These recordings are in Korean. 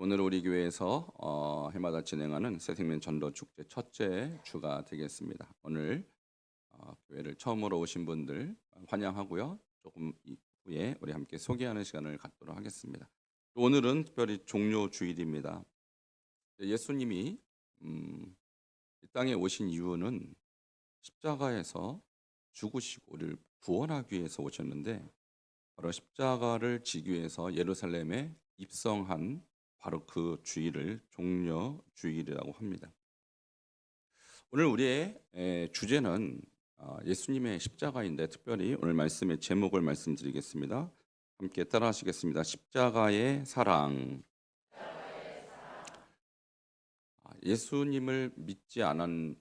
오늘 우리 교회에서 해마다 진행하는 새생명 전도 축제 첫째 주가 되겠습니다. 오늘 교회를 처음으로 오신 분들 환영하고요. 조금 후에 우리 함께 소개하는 시간을 갖도록 하겠습니다. 오늘은 특별히 종료 주일입니다. 예수님이 이 땅에 오신 이유는 십자가에서 죽으시고 우리를 구원하기 위해서 오셨는데, 바로 십자가를 지기 위해서 예루살렘에 입성한 바로 그 주일을 종려 주일이라고 합니다. 오늘 우리의 주제는 예수님의 십자가인데, 특별히 오늘 말씀의 제목을 말씀드리겠습니다. 함께 따라하시겠습니다. 십자가의 사랑. 예수님을 믿지 않는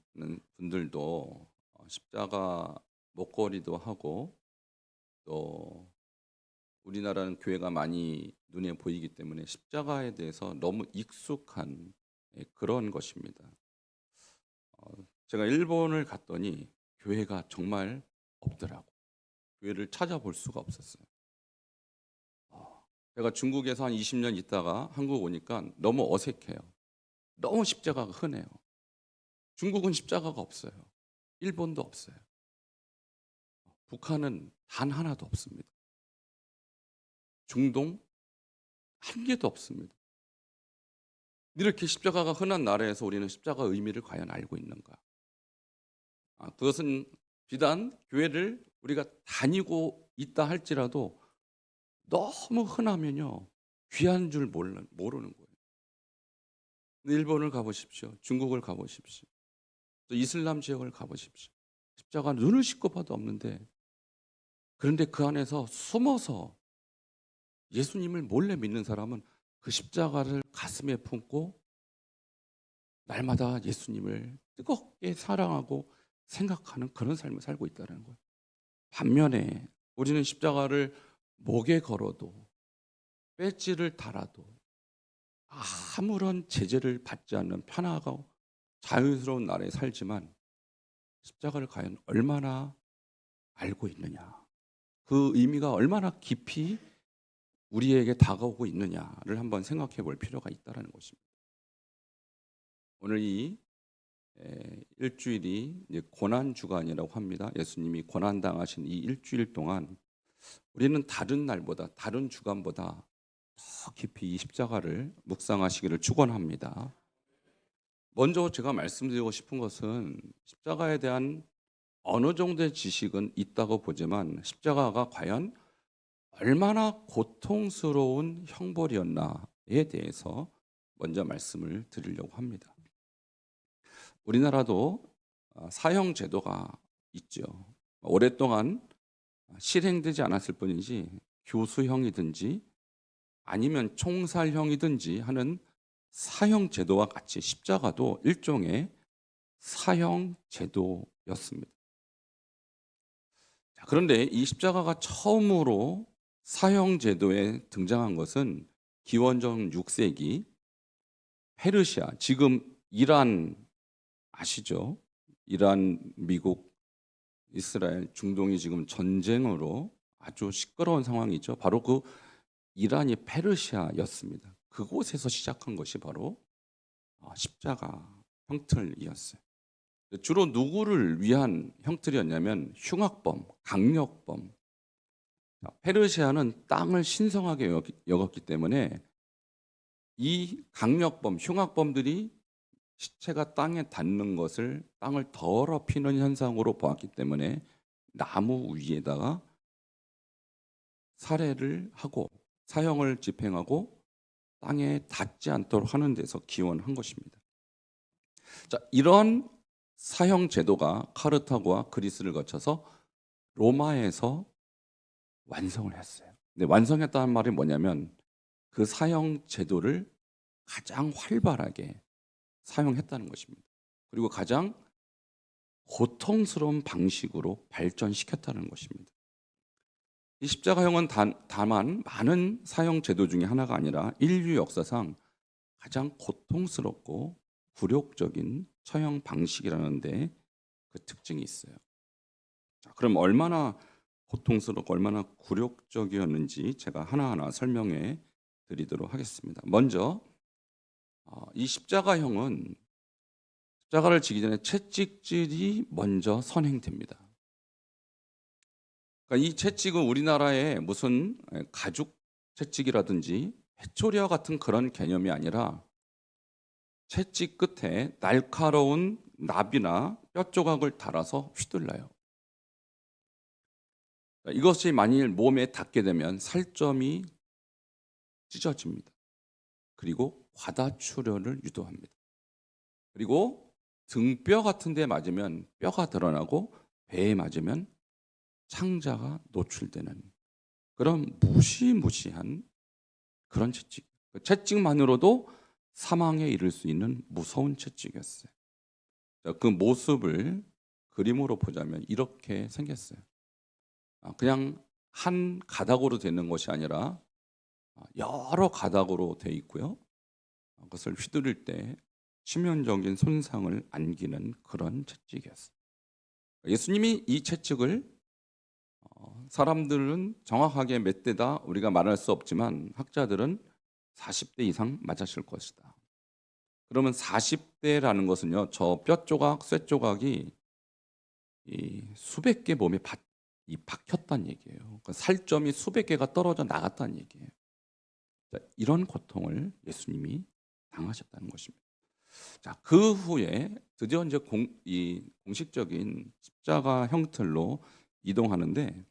분들도 십자가 목걸이도 하고, 또 우리나라는 교회가 많이 눈에 보이기 때문에 십자가에 대해서 너무 익숙한 그런 것입니다. 제가 일본을 갔더니 교회가 정말 없더라고. 교회를 찾아볼 수가 없었어요. 제가 중국에서 한 20년 있다가 한국 오니까 너무 어색해요. 너무 십자가가 흔해요. 중국은 십자가가 없어요. 일본도 없어요. 북한은 단 하나도 없습니다. 중동 한 개도 없습니다. 이렇게 십자가가 흔한 나라에서 우리는 십자가 의미를 과연 알고 있는가? 그것은 비단 교회를 우리가 다니고 있다 할지라도 너무 흔하면요, 귀한 줄 모르는 거예요. 일본을 가보십시오. 중국을 가보십시오. 또 이슬람 지역을 가보십시오. 십자가 눈을 씻고 봐도 없는데, 그런데 그 안에서 숨어서 예수님을 몰래 믿는 사람은 그 십자가를 가슴에 품고 날마다 예수님을 뜨겁게 사랑하고 생각하는 그런 삶을 살고 있다는 거예요. 반면에 우리는 십자가를 목에 걸어도, 배지를 달아도 아무런 제재를 받지 않는 편하고 자유스러운 나라에 살지만, 십자가를 과연 얼마나 알고 있느냐, 그 의미가 얼마나 깊이 우리에게 다가오고 있느냐를 한번 생각해 볼 필요가 있다는 것입니다. 오늘 이 일주일이 고난 주간이라고 합니다. 예수님이 고난 당하신 이 일주일 동안 우리는 다른 날보다, 다른 주간보다 더 깊이 이 십자가를 묵상하시기를 축원합니다. 먼저 제가 말씀드리고 싶은 것은, 십자가에 대한 어느 정도의 지식은 있다고 보지만 십자가가 과연 얼마나 고통스러운 형벌이었나에 대해서 먼저 말씀을 드리려고 합니다. 우리나라도 사형 제도가 있죠. 오랫동안 실행되지 않았을 뿐이지, 교수형이든지 아니면 총살형이든지 하는 사형 제도와 같이 십자가도 일종의 사형 제도였습니다. 그런데 이 십자가가 처음으로 사형 제도에 등장한 것은 기원전 6세기 페르시아, 지금 이란 아시죠? 이란, 미국, 이스라엘, 중동이 지금 전쟁으로 아주 시끄러운 상황이죠. 바로 그 이란이 페르시아였습니다. 그곳에서 시작한 것이 바로 십자가 형틀이었어요. 주로 누구를 위한 형틀이었냐면 흉악범, 강력범. 페르시아는 땅을 신성하게 여겼기 때문에 이 강력범, 흉악범들이 시체가 땅에 닿는 것을, 땅을 더럽히는 현상으로 보았기 때문에 나무 위에다가 살해를 하고 사형을 집행하고 땅에 닿지 않도록 하는 데서 기원한 것입니다. 자, 이런 사형 제도가 카르타고와 그리스를 거쳐서 로마에서 완성을 했어요. 근데 완성했다는 말이 뭐냐면, 그 사형 제도를 가장 활발하게 사용했다는 것입니다. 그리고 가장 고통스러운 방식으로 발전시켰다는 것입니다. 이 십자가형은 다만 많은 사형 제도 중에 하나가 아니라 인류 역사상 가장 고통스럽고 굴욕적인 처형 방식이라는 데 그 특징이 있어요. 자, 그럼 얼마나 고통스럽고 얼마나 굴욕적이었는지 제가 하나하나 설명해 드리도록 하겠습니다. 먼저 이 십자가형은 십자가를 지기 전에 채찍질이 먼저 선행됩니다. 그러니까 이 채찍은 우리나라의 무슨 가죽 채찍이라든지 회초리와 같은 그런 개념이 아니라 채찍 끝에 날카로운 납이나 뼈 조각을 달아서 휘둘러요. 이것이 만일 몸에 닿게 되면 살점이 찢어집니다. 그리고 과다출혈을 유도합니다. 그리고 등뼈 같은 데 맞으면 뼈가 드러나고 배에 맞으면 창자가 노출되는 그런 무시무시한 그런 채찍. 채찍만으로도 사망에 이를 수 있는 무서운 채찍이었어요. 그 모습을 그림으로 보자면 이렇게 생겼어요. 그냥 한 가닥으로 되는 것이 아니라 여러 가닥으로 되어 있고요. 그것을 휘두를 때 치명적인 손상을 안기는 그런 채찍이었어요. 예수님이 이 채찍을 사람들은 정확하게 몇 대다 우리가 말할 수 없지만 학자들은 40대 이상 맞았을 것이다. 그러면 40대라는 것은요, 저 뼈 조각, 쇠 조각이 수백 개 몸에 박혔다는 얘기예요. 그러니까 살점이 수백 개가 떨어져 나갔다는 얘기예요. 자, 이런 고통을 예수님이 당하셨다는 것입니다. 자, 그 후에 드디어 이제 공식적인 십자가 형틀로 이동하는데,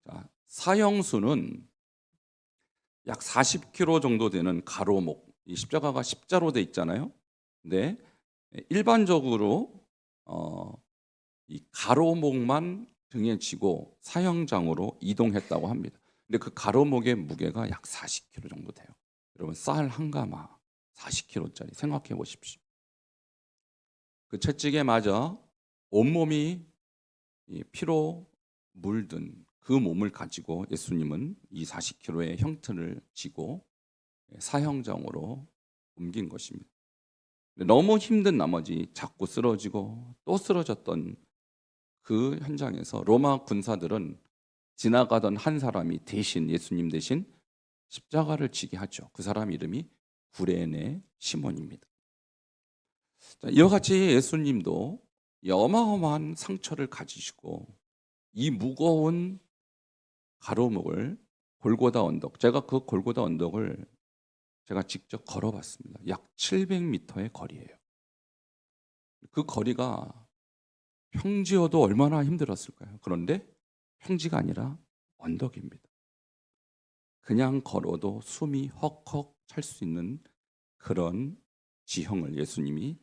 자, 사형수는 약 40km 정도 되는 가로목, 이 십자가가 십자로 돼 있잖아요. 근데 일반적으로 이 가로목만 등에 지고 사형장으로 이동했다고 합니다. 근데 그 가로목의 무게가 약 40kg 정도 돼요. 여러분, 쌀 한 가마 40kg짜리 생각해 보십시오. 그 채찍에 맞아 온몸이 피로 물든 그 몸을 가지고 예수님은 이 40kg의 형틀을 지고 사형장으로 옮긴 것입니다. 너무 힘든 나머지 자꾸 쓰러지고 또 쓰러졌던 그 현장에서 로마 군사들은 지나가던 한 사람이 대신 예수님 대신 십자가를 지게 하죠. 그 사람 이름이 구레네 시몬입니다. 이와 같이 예수님도 이 어마어마한 상처를 가지시고 이 무거운 가로목을 골고다 언덕, 제가 그 골고다 언덕을 제가 직접 걸어봤습니다. 약 700m의 거리예요. 그 거리가 평지여도 얼마나 힘들었을까요? 그런데 평지가 아니라 언덕입니다. 그냥 걸어도 숨이 헉헉 찰 수 있는 그런 지형을 예수님이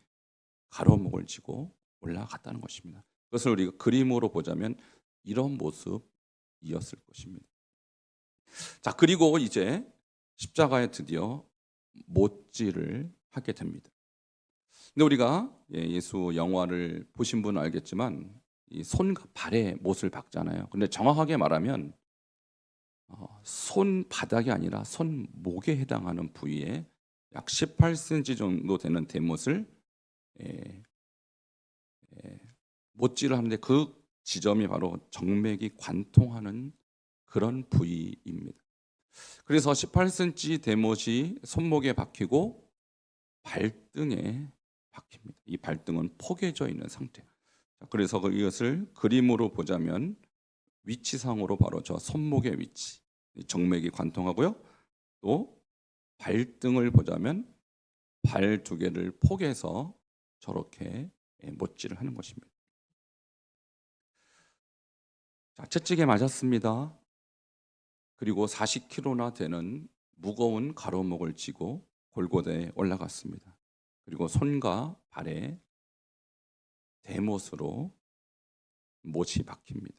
가로목을 지고 올라갔다는 것입니다. 그것을 우리가 그림으로 보자면 이런 모습이었을 것입니다. 자, 그리고 이제 십자가에 드디어 못질을 하게 됩니다. 근데 우리가 예수 영화를 보신 분은 알겠지만 이 손과 발에 못을 박잖아요. 근데 정확하게 말하면 손바닥이 아니라 손목에 해당하는 부위에 약 18cm 정도 되는 대못을 못질을 하는데 그 지점이 바로 정맥이 관통하는 그런 부위입니다. 그래서 18cm 대못이 손목에 박히고 발등에 박힙니다. 이 발등은 포개져 있는 상태. 그래서 이것을 그림으로 보자면 위치상으로 바로 저 손목의 위치, 정맥이 관통하고요. 또 발등을 보자면 발 두 개를 포개서 저렇게 못질을 하는 것입니다. 자, 채찍에 맞았습니다. 그리고 40kg나 되는 무거운 가로목을 지고 골고다에 올라갔습니다. 그리고 손과 발에 대못으로 못이 박힙니다.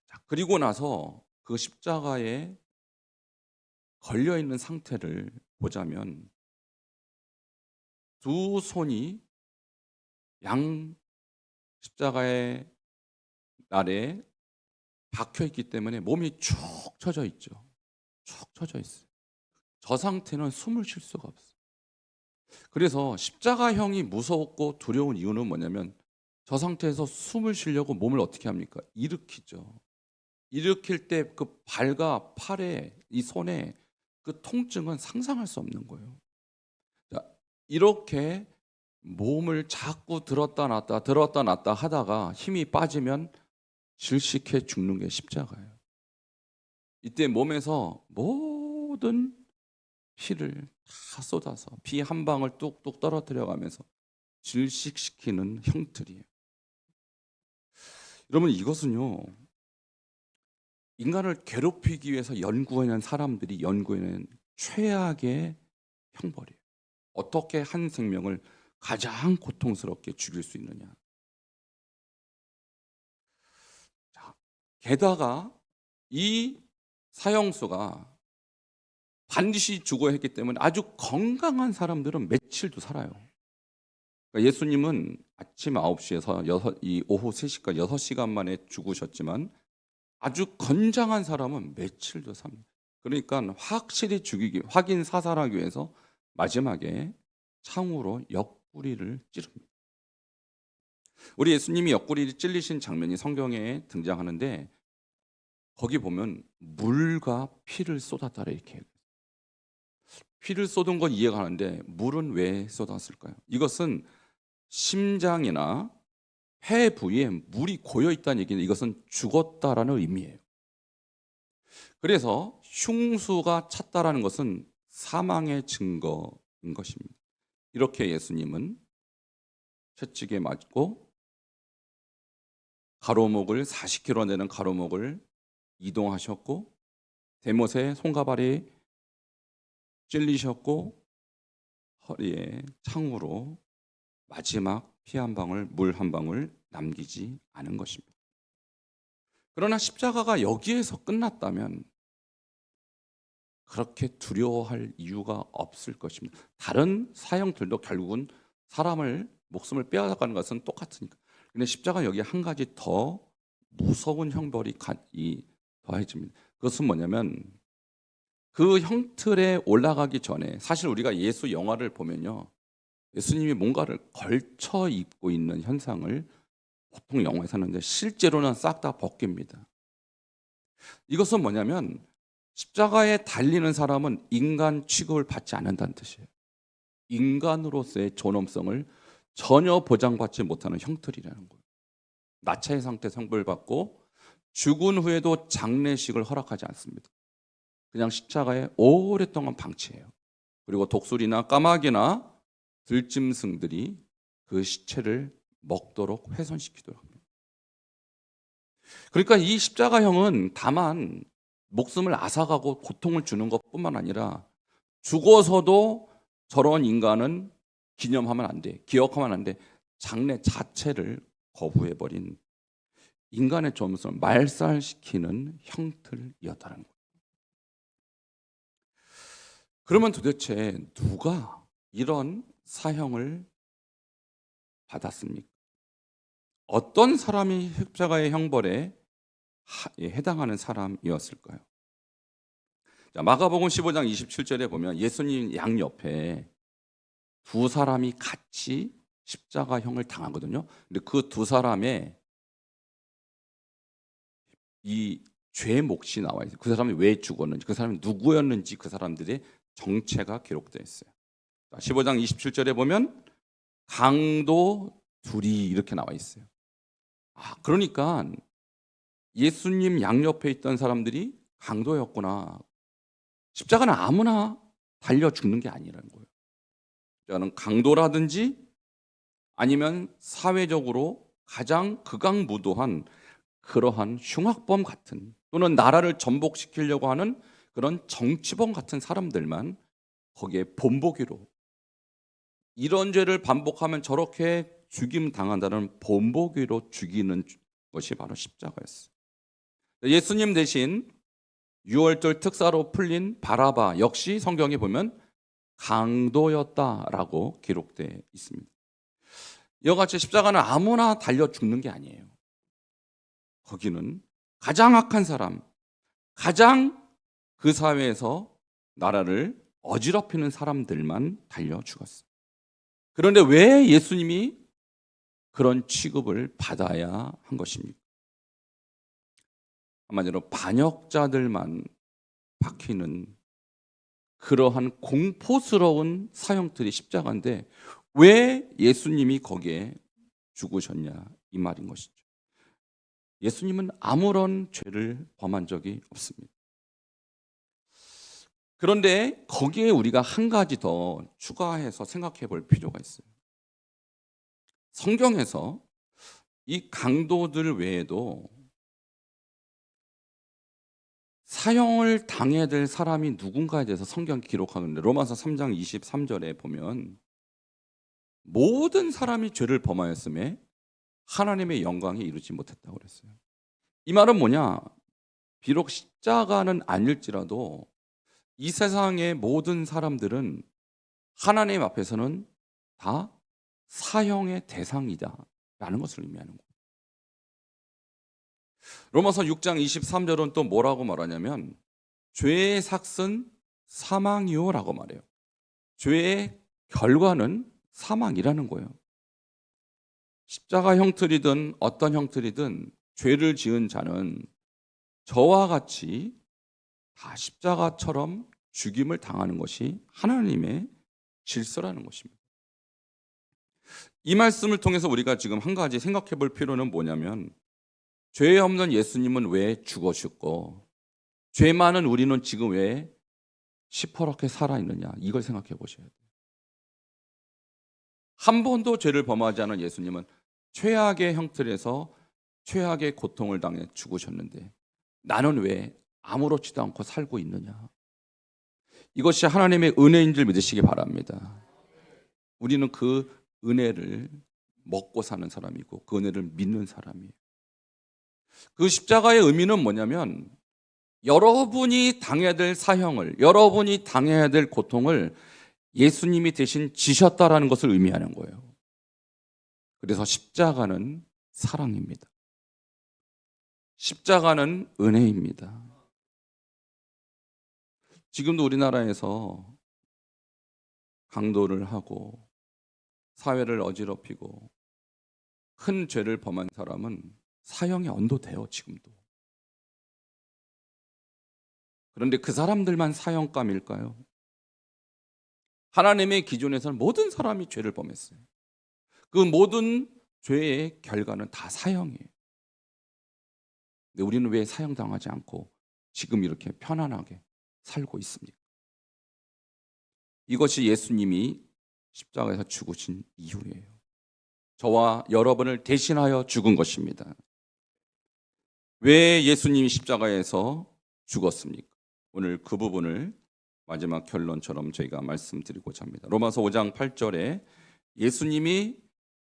자, 그리고 나서 그 십자가에 걸려 있는 상태를 보자면 두 손이 양 십자가의 날에 박혀 있기 때문에 몸이 축 처져 있죠. 축 처져 있어요. 저 상태는 숨을 쉴 수가 없어요. 그래서 십자가형이 무섭고 두려운 이유는 뭐냐면 저 상태에서 숨을 쉬려고 몸을 어떻게 합니까? 일으키죠. 일으킬 때 그 발과 팔에 이 손에 그 통증은 상상할 수 없는 거예요. 이렇게 몸을 자꾸 들었다 놨다 하다가 힘이 빠지면 질식해 죽는 게 십자가예요. 이때 몸에서 모든 피를 다 쏟아서 피 한 방울 뚝뚝 떨어뜨려 가면서 질식시키는 형틀이에요. 여러분, 이것은요, 인간을 괴롭히기 위해서 연구해낸 사람들이 연구해낸 최악의 형벌이에요. 어떻게 한 생명을 가장 고통스럽게 죽일 수 있느냐. 자, 게다가 이 사형수가 반드시 죽어야 했기 때문에 아주 건강한 사람들은 며칠도 살아요. 그러니까 예수님은 아침 9시에서 이 오후 3시까지 6시간 만에 죽으셨지만 아주 건장한 사람은 며칠도 삽니다. 그러니까 확실히 죽이기, 확인 사살하기 위해서 마지막에 창으로 옆구리를 찌릅니다. 우리 예수님이 옆구리를 찔리신 장면이 성경에 등장하는데 거기 보면 물과 피를 쏟았다라 이렇게 해요. 피를 쏟은 건 이해가 가는데 물은 왜 쏟았을까요? 이것은 심장이나 폐 부위에 물이 고여 있다는 얘기는 이것은 죽었다라는 의미예요. 그래서 흉수가 찼다라는 것은 사망의 증거인 것입니다. 이렇게 예수님은 채찍에 맞고 가로목을 40km 되는 가로목을 이동하셨고 대못에 손가발이 찔리셨고 허리에 창으로 마지막 피 한 방울, 물 한 방울 남기지 않은 것입니다. 그러나 십자가가 여기에서 끝났다면 그렇게 두려워할 이유가 없을 것입니다. 다른 사형들도 결국은 사람을 목숨을 빼앗아가는 것은 똑같으니까. 근데 십자가 여기에 한 가지 더 무서운 형벌이 더해집니다. 그것은 뭐냐면 그 형틀에 올라가기 전에 사실 우리가 예수 영화를 보면요, 예수님이 뭔가를 걸쳐 입고 있는 현상을 보통 영화에서 하는데 실제로는 싹 다 벗깁니다. 이것은 뭐냐면 십자가에 달리는 사람은 인간 취급을 받지 않는다는 뜻이에요. 인간으로서의 존엄성을 전혀 보장받지 못하는 형틀이라는 거예요. 나차의 상태 형벌받고 죽은 후에도 장례식을 허락하지 않습니다. 그냥 십자가에 오랫동안 방치해요. 그리고 독수리나 까마귀나 들짐승들이 그 시체를 먹도록 훼손시키도록 합니다. 그러니까 이 십자가형은 다만 목숨을 앗아가고 고통을 주는 것뿐만 아니라 죽어서도 저런 인간은 기념하면 안 돼, 기억하면 안 돼, 장례 자체를 거부해버린 인간의 존엄성을 말살시키는 형틀이었다는 거예요. 그러면 도대체 누가 이런 사형을 받았습니까? 어떤 사람이 십자가의 형벌에 해당하는 사람이었을까요? 자, 마가복음 15장 27절에 보면 예수님 양옆에 두 사람이 같이 십자가형을 당하거든요. 근데 그 두 사람의 이 죄 몫이 나와 있어요. 그 사람이 왜 죽었는지, 그 사람이 누구였는지, 그 사람들의 정체가 기록되어 있어요. 15장 27절에 보면 강도 둘이 이렇게 나와 있어요. 그러니까 예수님 양옆에 있던 사람들이 강도였구나. 십자가는 아무나 달려 죽는 게 아니라는 거예요. 십자가는 강도라든지 아니면 사회적으로 가장 극악무도한 그러한 흉악범 같은 또는 나라를 전복시키려고 하는 그런 정치범 같은 사람들만 거기에 본보기로 이런 죄를 반복하면 저렇게 죽임 당한다는 본보기로 죽이는 것이 바로 십자가였어요. 예수님 대신 6월절 특사로 풀린 바라바 역시 성경에 보면 강도였다라고 기록되어 있습니다. 이와 같이 십자가는 아무나 달려 죽는 게 아니에요. 거기는 가장 악한 사람, 가장 그 사회에서 나라를 어지럽히는 사람들만 달려 죽었어요. 그런데 왜 예수님이 그런 취급을 받아야 한 것입니까? 한마디로 반역자들만 박히는 그러한 공포스러운 사형틀이 십자가인데 왜 예수님이 거기에 죽으셨냐 이 말인 것이죠. 예수님은 아무런 죄를 범한 적이 없습니다. 그런데 거기에 우리가 한 가지 더 추가해서 생각해 볼 필요가 있어요. 성경에서 이 강도들 외에도 사형을 당해야 될 사람이 누군가에 대해서 성경이 기록하는데 로마서 3장 23절에 보면 모든 사람이 죄를 범하였음에 하나님의 영광에 이르지 못했다고 그랬어요. 이 말은 뭐냐? 비록 십자가는 아닐지라도 이 세상의 모든 사람들은 하나님 앞에서는 다 사형의 대상이다 라는 것을 의미하는 거예요. 로마서 6장 23절은 또 뭐라고 말하냐면 죄의 삭은 사망이요 라고 말해요. 죄의 결과는 사망이라는 거예요. 십자가 형틀이든 어떤 형틀이든 죄를 지은 자는 저와 같이 다 십자가처럼 죽임을 당하는 것이 하나님의 질서라는 것입니다. 이 말씀을 통해서 우리가 지금 한 가지 생각해 볼 필요는 뭐냐면 죄 없는 예수님은 왜 죽으셨고 죄 많은 우리는 지금 왜 시퍼렇게 살아있느냐 이걸 생각해 보셔야 돼요. 한 번도 죄를 범하지 않은 예수님은 최악의 형틀에서 최악의 고통을 당해 죽으셨는데 나는 왜 아무렇지도 않고 살고 있느냐. 이것이 하나님의 은혜인 줄 믿으시기 바랍니다. 우리는 그 은혜를 먹고 사는 사람이고 그 은혜를 믿는 사람이에요. 그 십자가의 의미는 뭐냐면 여러분이 당해야 될 사형을, 여러분이 당해야 될 고통을 예수님이 대신 지셨다라는 것을 의미하는 거예요. 그래서 십자가는 사랑입니다. 십자가는 은혜입니다. 지금도 우리나라에서 강도를 하고 사회를 어지럽히고 큰 죄를 범한 사람은 사형에 언도돼요, 지금도. 그런데 그 사람들만 사형감일까요? 하나님의 기준에서는 모든 사람이 죄를 범했어요. 그 모든 죄의 결과는 다 사형이에요. 근데 우리는 왜 사형당하지 않고 지금 이렇게 편안하게 살고 있습니까? 이것이 예수님이 십자가에서 죽으신 이유예요. 저와 여러분을 대신하여 죽은 것입니다. 왜 예수님이 십자가에서 죽었습니까? 오늘 그 부분을 마지막 결론처럼 저희가 말씀드리고자 합니다. 로마서 5장 8절에 예수님이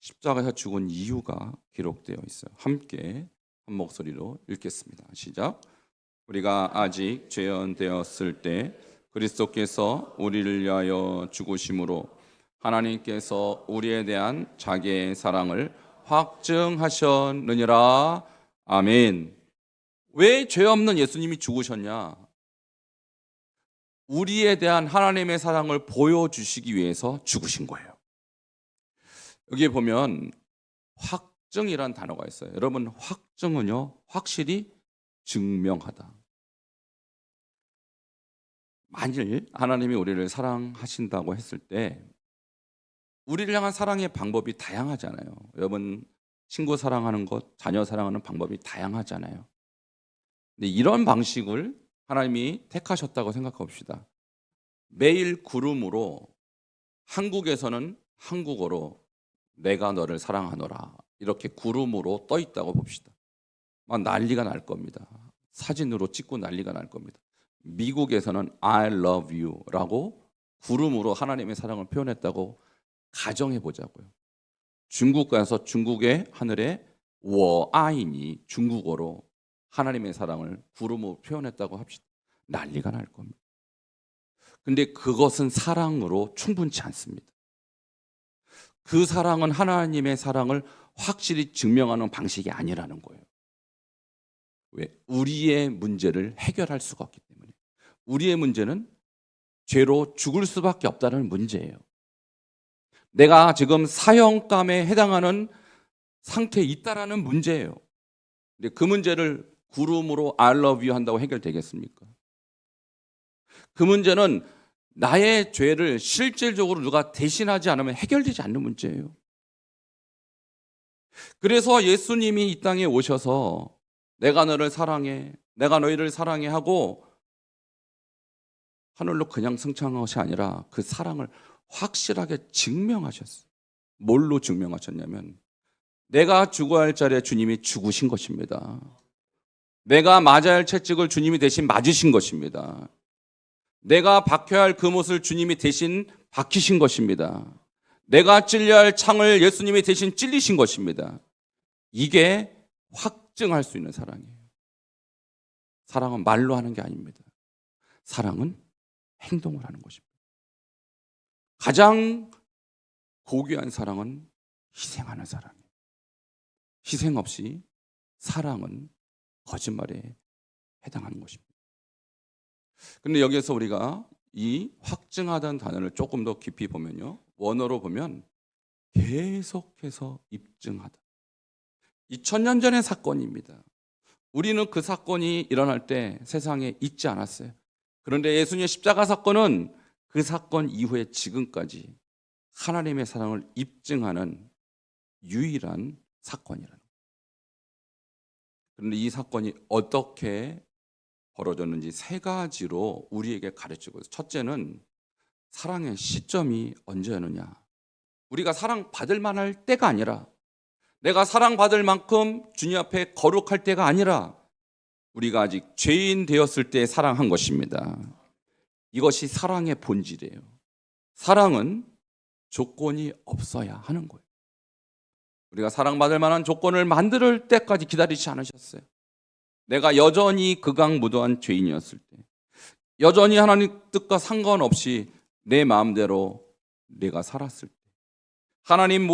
십자가에서 죽은 이유가 기록되어 있어요. 함께 한 목소리로 읽겠습니다. 시작. 우리가 아직 죄연되었을 때 그리스도께서 우리를 위하여 죽으심으로 하나님께서 우리에 대한 자기의 사랑을 확증하셨느니라. 아멘. 왜 죄 없는 예수님이 죽으셨냐? 우리에 대한 하나님의 사랑을 보여주시기 위해서 죽으신 거예요. 여기에 보면 확증이란 단어가 있어요. 여러분, 확증은요, 확실히 증명하다. 만일 하나님이 우리를 사랑하신다고 했을 때 우리를 향한 사랑의 방법이 다양하잖아요. 여러분, 친구 사랑하는 것, 자녀 사랑하는 방법이 다양하잖아요. 근데 이런 방식을 하나님이 택하셨다고 생각합시다. 매일 구름으로 한국에서는 한국어로 내가 너를 사랑하노라 이렇게 구름으로 떠 있다고 봅시다. 막 난리가 날 겁니다. 사진으로 찍고 난리가 날 겁니다. 미국에서는 I love you라고 구름으로 하나님의 사랑을 표현했다고 가정해 보자고요. 중국 가서 중국의 하늘에 워아인이 중국어로 하나님의 사랑을 구름으로 표현했다고 합시다. 난리가 날 겁니다. 근데 그것은 사랑으로 충분치 않습니다. 그 사랑은 하나님의 사랑을 확실히 증명하는 방식이 아니라는 거예요. 왜? 우리의 문제를 해결할 수가 없기 때문에. 우리의 문제는 죄로 죽을 수밖에 없다는 문제예요. 내가 지금 사형감에 해당하는 상태에 있다라는 문제예요. 근데 그 문제를 구름으로 I love you 한다고 해결되겠습니까? 그 문제는 나의 죄를 실질적으로 누가 대신하지 않으면 해결되지 않는 문제예요. 그래서 예수님이 이 땅에 오셔서 내가 너를 사랑해, 내가 너희를 사랑해 하고 하늘로 그냥 승천한 것이 아니라 그 사랑을 확실하게 증명하셨어요. 뭘로 증명하셨냐면 내가 죽어야 할 자리에 주님이 죽으신 것입니다. 내가 맞아야 할 채찍을 주님이 대신 맞으신 것입니다. 내가 박혀야 할 그못을 주님이 대신 박히신 것입니다. 내가 찔려야 할 창을 예수님이 대신 찔리신 것입니다. 이게 확증할 수 있는 사랑이에요. 사랑은 말로 하는 게 아닙니다. 사랑은 행동을 하는 것입니다. 가장 고귀한 사랑은 희생하는 사랑이에요. 희생 없이 사랑은 거짓말에 해당하는 것입니다. 그런데 여기에서 우리가 이 확증하다는 단어를 조금 더 깊이 보면요, 원어로 보면 계속해서 입증하다. 2000년 전의 사건입니다. 우리는 그 사건이 일어날 때 세상에 있지 않았어요. 그런데 예수님의 십자가 사건은 그 사건 이후에 지금까지 하나님의 사랑을 입증하는 유일한 사건이라는 거예요. 그런데 이 사건이 어떻게 벌어졌는지 세 가지로 우리에게 가르치고 있어요. 첫째는 사랑의 시점이 언제였느냐. 우리가 사랑받을 만할 때가 아니라, 내가 사랑받을 만큼 주님 앞에 거룩할 때가 아니라 우리가 아직 죄인 되었을 때 사랑한 것입니다. 이것이 사랑의 본질이에요. 사랑은 조건이 없어야 하는 거예요. 우리가 사랑받을 만한 조건을 만들 때까지 기다리지 않으셨어요. 내가 여전히 극악무도한 죄인이었을 때, 여전히 하나님 뜻과 상관없이 내 마음대로 내가 살았을 때, 하나님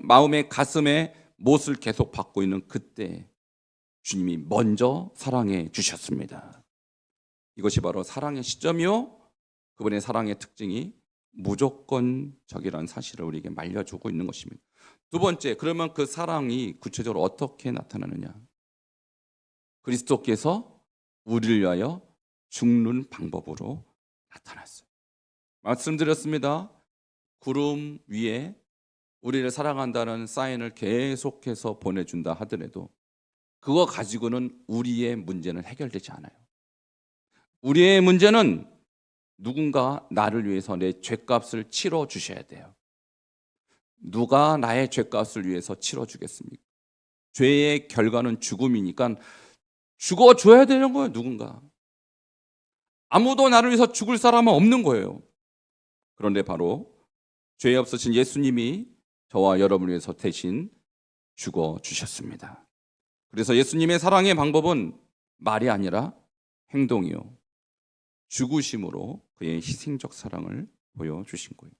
마음의 가슴에 못을 계속 받고 있는 그때 주님이 먼저 사랑해 주셨습니다. 이것이 바로 사랑의 시점이요, 그분의 사랑의 특징이 무조건적이라는 사실을 우리에게 말려주고 있는 것입니다. 두 번째, 그러면 그 사랑이 구체적으로 어떻게 나타나느냐. 그리스도께서 우리를 위하여 죽는 방법으로 나타났어요. 말씀드렸습니다. 구름 위에 우리를 사랑한다는 사인을 계속해서 보내준다 하더라도 그거 가지고는 우리의 문제는 해결되지 않아요. 우리의 문제는 누군가 나를 위해서 내 죗값을 치러 주셔야 돼요. 누가 나의 죗값을 위해서 치러 주겠습니까? 죄의 결과는 죽음이니까 죽어줘야 되는 거예요. 누군가. 아무도 나를 위해서 죽을 사람은 없는 거예요. 그런데 바로 죄 없으신 예수님이 저와 여러분을 위해서 대신 죽어주셨습니다. 그래서 예수님의 사랑의 방법은 말이 아니라 행동이요, 죽으심으로 그의 희생적 사랑을 보여주신 거예요.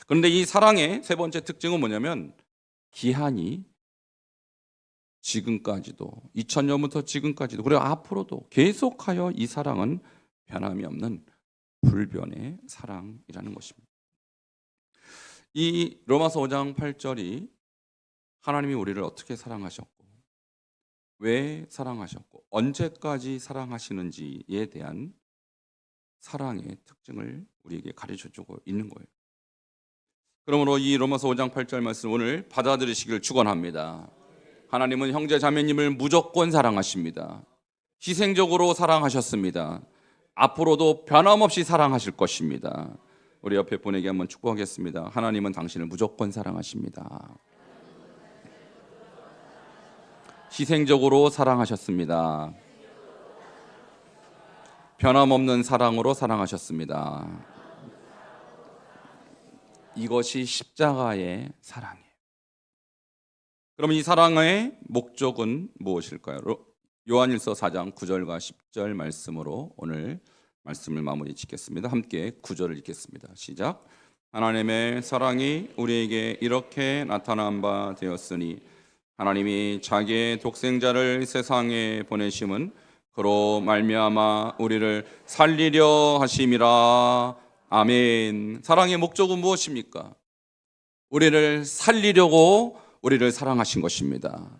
그런데 이 사랑의 세 번째 특징은 뭐냐면 기한이 지금까지도, 2000년부터 지금까지도, 그리고 앞으로도 계속하여 이 사랑은 변함이 없는 불변의 사랑이라는 것입니다. 이 로마서 5장 8절이 하나님이 우리를 어떻게 사랑하셨고, 왜 사랑하셨고, 언제까지 사랑하시는지에 대한 사랑의 특징을 우리에게 가르쳐주고 있는 거예요. 그러므로 이 로마서 5장 8절 말씀 오늘 받아들이시길 축원합니다. 하나님은 형제 자매님을 무조건 사랑하십니다. 희생적으로 사랑하셨습니다. 앞으로도 변함없이 사랑하실 것입니다. 우리 옆에 분에게 한번 축복하겠습니다. 하나님은 당신을 무조건 사랑하십니다. 희생적으로 사랑하셨습니다. 변함없는 사랑으로 사랑하셨습니다. 이것이 십자가의 사랑이에요. 그럼 이 사랑의 목적은 무엇일까요? 요한일서 4장 9절과 10절 말씀으로 오늘 말씀을 마무리 짓겠습니다. 함께 9절을 읽겠습니다. 시작. 하나님의 사랑이 우리에게 이렇게 나타난 바 되었으니 하나님이 자기의 독생자를 세상에 보내심은 그로 말미암아 우리를 살리려 하심이라. 아멘. 사랑의 목적은 무엇입니까? 우리를 살리려고 우리를 사랑하신 것입니다.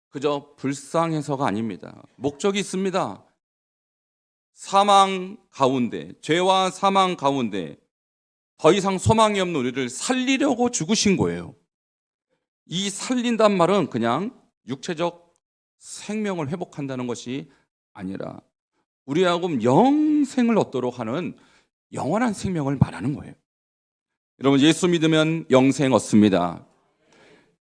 그저 불쌍해서가 아닙니다. 목적이 있습니다. 사망 가운데, 죄와 사망 가운데 더 이상 소망이 없는 우리를 살리려고 죽으신 거예요. 이 살린단 말은 그냥 육체적 생명을 회복한다는 것이 아니라 우리하고 영생을 얻도록 하는 영원한 생명을 말하는 거예요. 여러분, 예수 믿으면 영생 얻습니다.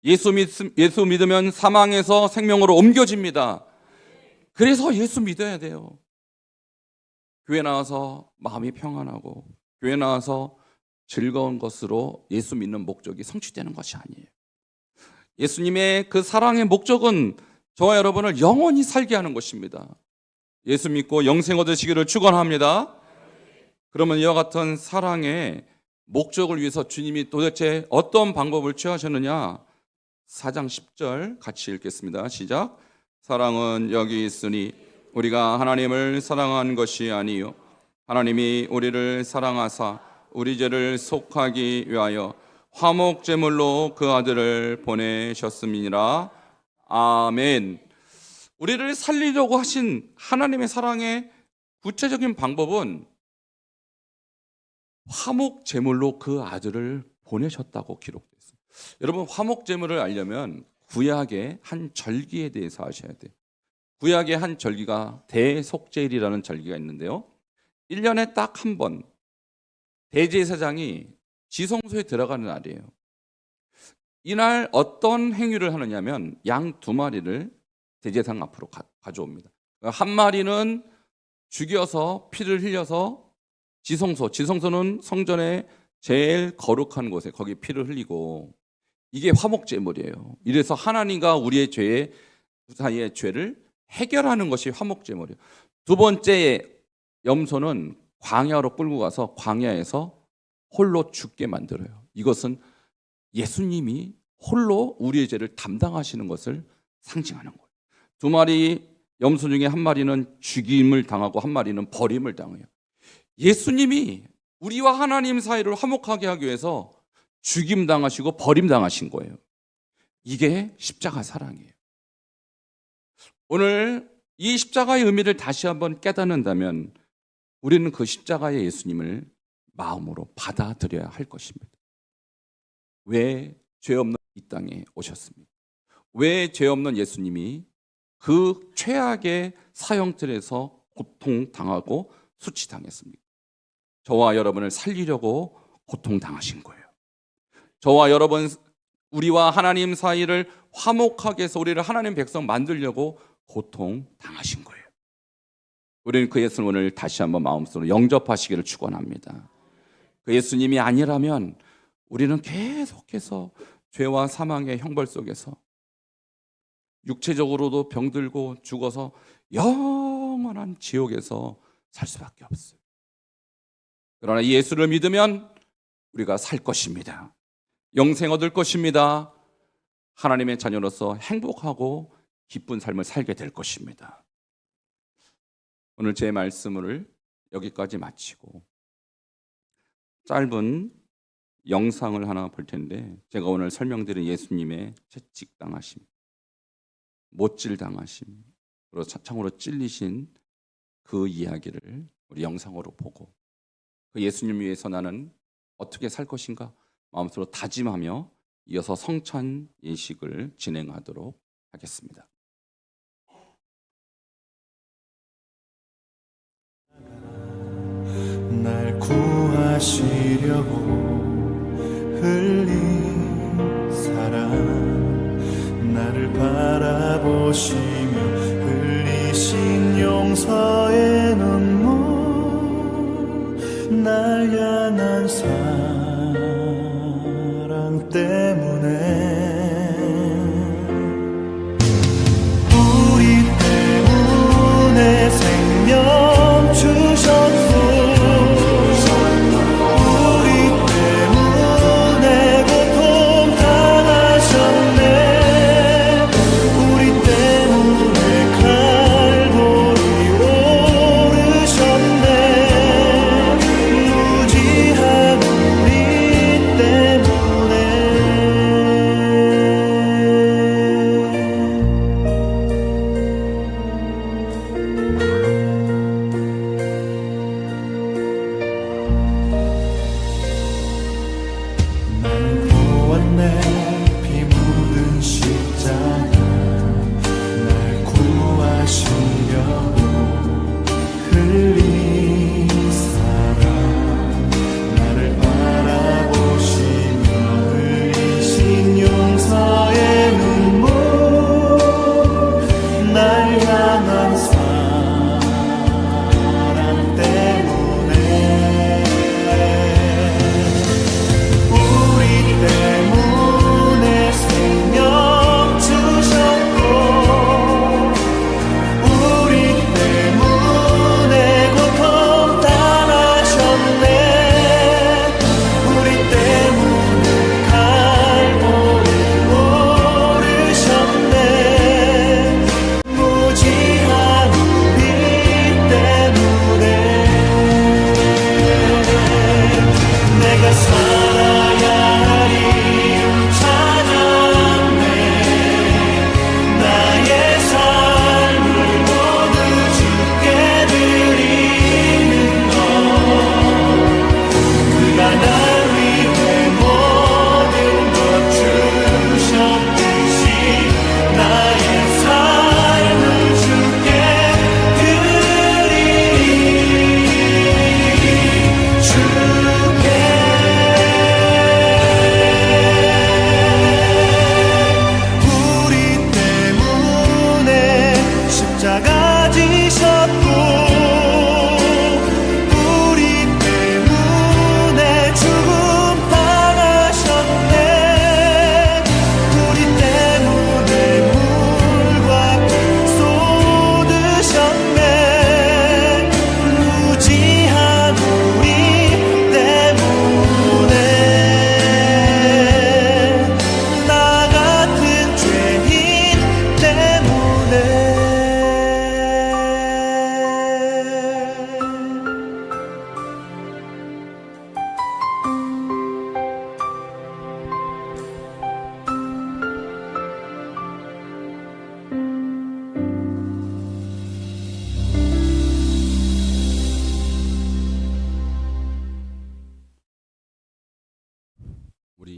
예수 믿으면 사망에서 생명으로 옮겨집니다. 그래서 예수 믿어야 돼요. 교회 나와서 마음이 평안하고 교회 나와서 즐거운 것으로 예수 믿는 목적이 성취되는 것이 아니에요. 예수님의 그 사랑의 목적은 저와 여러분을 영원히 살게 하는 것입니다. 예수 믿고 영생 얻으시기를 축원합니다. 그러면 이와 같은 사랑의 목적을 위해서 주님이 도대체 어떤 방법을 취하셨느냐? 4장 10절 같이 읽겠습니다. 시작. 사랑은 여기 있으니 우리가 하나님을 사랑한 것이 아니요 하나님이 우리를 사랑하사 우리 죄를 속하기 위하여 화목제물로 그 아들을 보내셨음이니라. 아멘. 우리를 살리려고 하신 하나님의 사랑의 구체적인 방법은 화목제물로 그 아들을 보내셨다고 기록되어 있습니다. 여러분, 화목제물을 알려면 구약의 한 절기에 대해서 아셔야 돼요. 구약의 한 절기가 대속죄일이라는 절기가 있는데요, 1년에 딱 한 번 대제사장이 지성소에 들어가는 날이에요. 이날 어떤 행위를 하느냐면 양 2마리를 대제사장 앞으로 가져옵니다. 한 마리는 죽여서 피를 흘려서 지성소는 성전의 제일 거룩한 곳에 거기 피를 흘리고, 이게 화목제물이에요. 이래서 하나님과 우리의 죄 사이의 죄를 해결하는 것이 화목제물이에요. 2번째 염소는 광야로 끌고 가서 광야에서 홀로 죽게 만들어요. 이것은 예수님이 홀로 우리의 죄를 담당하시는 것을 상징하는 거예요. 2마리 염소 중에 한 마리는 죽임을 당하고 한 마리는 버림을 당해요. 예수님이 우리와 하나님 사이를 화목하게 하기 위해서 죽임 당하시고 버림 당하신 거예요. 이게 십자가 사랑이에요. 오늘 이 십자가의 의미를 다시 한번 깨닫는다면 우리는 그 십자가의 예수님을 마음으로 받아들여야 할 것입니다. 왜 죄 없는 이 땅에 오셨습니까? 왜 죄 없는 예수님이 그 최악의 사형틀에서 고통당하고 수치당했습니까? 저와 여러분을 살리려고 고통당하신 거예요. 저와 여러분, 우리와 하나님 사이를 화목하게 해서 우리를 하나님 백성 만들려고 고통당하신 거예요. 우리는 그 예수를 오늘 다시 한번 마음속으로 영접하시기를 축원합니다. 그 예수님이 아니라면 우리는 계속해서 죄와 사망의 형벌 속에서 육체적으로도 병들고 죽어서 영원한 지옥에서 살 수밖에 없어요. 그러나 이 예수를 믿으면 우리가 살 것입니다. 영생 얻을 것입니다. 하나님의 자녀로서 행복하고 기쁜 삶을 살게 될 것입니다. 오늘 제 말씀을 여기까지 마치고 짧은 영상을 하나 볼 텐데, 제가 오늘 설명드린 예수님의 채찍당하심, 못질당하심, 그리고 창으로 찔리신 그 이야기를 우리 영상으로 보고 그 예수님 위해서 나는 어떻게 살 것인가 마음속으로 다짐하며 이어서 성찬 예식을 진행하도록 하겠습니다. 날 구하시려고 흘린 사랑, 나를 바라보시며 흘리신 용서의 눈물, 날 향한 사랑 때문에